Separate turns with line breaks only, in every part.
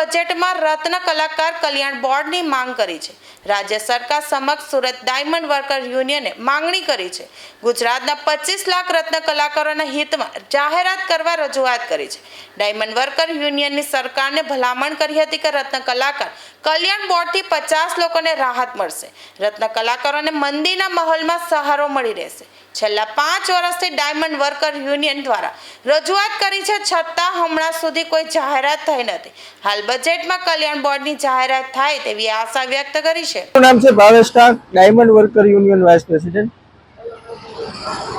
બજેટમાં રત્ન કલાકાર કલ્યાણ બોર્ડની માંગ કરી છે। રાજ્ય સરકાર સમક્ષ સુરત ડાયમંડ વર્કર યુનિયને માંગણી કરી છે। ગુજરાતના 25 લાખ રત્ન કલાકારોના હિતમાં જાહેરાત કરવા રજૂઆત કરી છે। ડાયમંડ વર્કર યુનિયનની સરકારને ભલામણ કરી હતી કે રત્ન કલાકાર કલ્યાણ બોર્ડથી 50 લોકોને રાહત મળશે। રત્ન કલાકારોને મંદીના માહોલમાં સહારો મળી રહેશે। છેલ્લા 5 વર્ષથી ડાયમંડ વર્કર યુનિયન દ્વારા રજૂઆત કરી છે, છતાં હમણાં સુધી કોઈ જાહેરાત થઈ નથી। હાલ બજેટમાં કલ્યાણ બોર્ડની જાહેરાત થાય તેવી આશા વ્યક્ત કરી છે।
નામ છે Bhavesh Tank, diamond worker union vice president.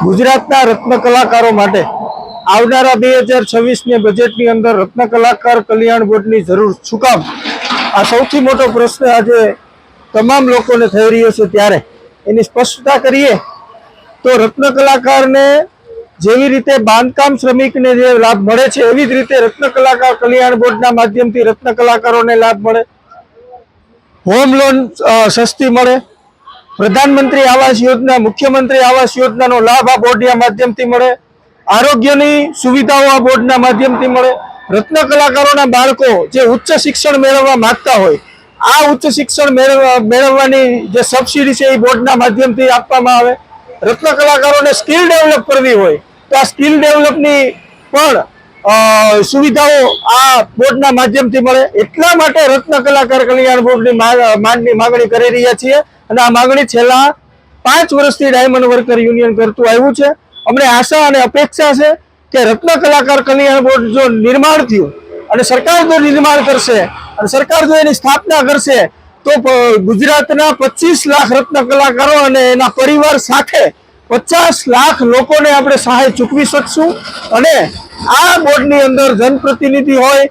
ગુજરાતના રત્ન કલાકારો માટે આવનારા 2026 ને બજેટની અંદર રત્ન કલાકાર કલ્યાણ બોર્ડની જરૂર શું કામ? આ સૌથી મોટો પ્રશ્ન આજે તમામ લોકોને થઈ રહ્યો છે। ત્યારે એની સ્પષ્ટતા કરીએ તો રત્ન કલાકારને જેવી રીતે બાંધકામ શ્રમિકને જે લાભ મળે છે એવી જ રીતે રત્ન કલાકાર કલ્યાણ બોર્ડના માધ્યમથી રત્ન કલાકારોને લાભ મળે, હોમ લોન સસ્તી મળે, પ્રધાનમંત્રી આવાસ યોજના, મુખ્યમંત્રી આવાસ યોજનાનો લાભ આ બોર્ડના માધ્યમથી મળે, આરોગ્યની સુવિધાઓ આ બોર્ડના માધ્યમથી મળે। રત્ન કલાકારોના બાળકો જે ઉચ્ચ શિક્ષણ મેળવવા માંગતા હોય આ ઉચ્ચ શિક્ષણ મેળવવાની જે સબસિડી છે એ બોર્ડના માધ્યમથી આપવામાં આવે। રત્ન કલાકારોને સ્કિલ ડેવલપ કરવી હોય તો આ સ્કિલ ડેવલપની પણ સુવિધાઓ આ બોર્ડના માધ્યમથી મળે। એટલા માટે રત્ન કલાકાર કલ્યાણ બોર્ડની માંગણી કરી રહ્યા છીએ અને આ માંગણી છેલ્લા 5 વર્ષથી ડાયમંડ વર્કર યુનિયન કરતું આવ્યું છે। અમને આશા અને અપેક્ષા છે કે રત્ન કલાકાર કલ્યાણ બોર્ડ જો નિર્માણ થયું અને સરકાર જો નિર્માણ કરશે અને સરકાર જો એની સ્થાપના કરશે તો ગુજરાતના 25 લાખ રત્ન કલાકારો અને એના પરિવાર સાથે 50 લાખ લોકોને આપણે સહાય ચૂકવી શકશું। અને આ બોર્ડની અંદર જનપ્રતિનિધિ હોય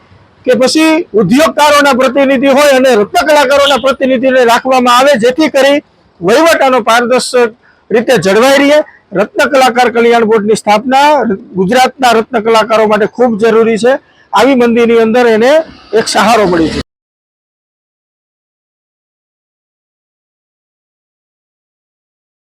કે પછી ઉદ્યોગકારોના પ્રતિનિધિ હોય અને રત્ન કલાકારોના પ્રતિનિધિને રાખવામાં આવે, જેથી કરી વહીવટાનો પારદર્શક રીતે જળવાઈ રહે। રત્ન કલાકાર કલ્યાણ બોર્ડની સ્થાપના ગુજરાતના રત્ન કલાકારો માટે ખૂબ જરૂરી છે। આવી મંદીની અંદર એને એક સહારો મળી છે।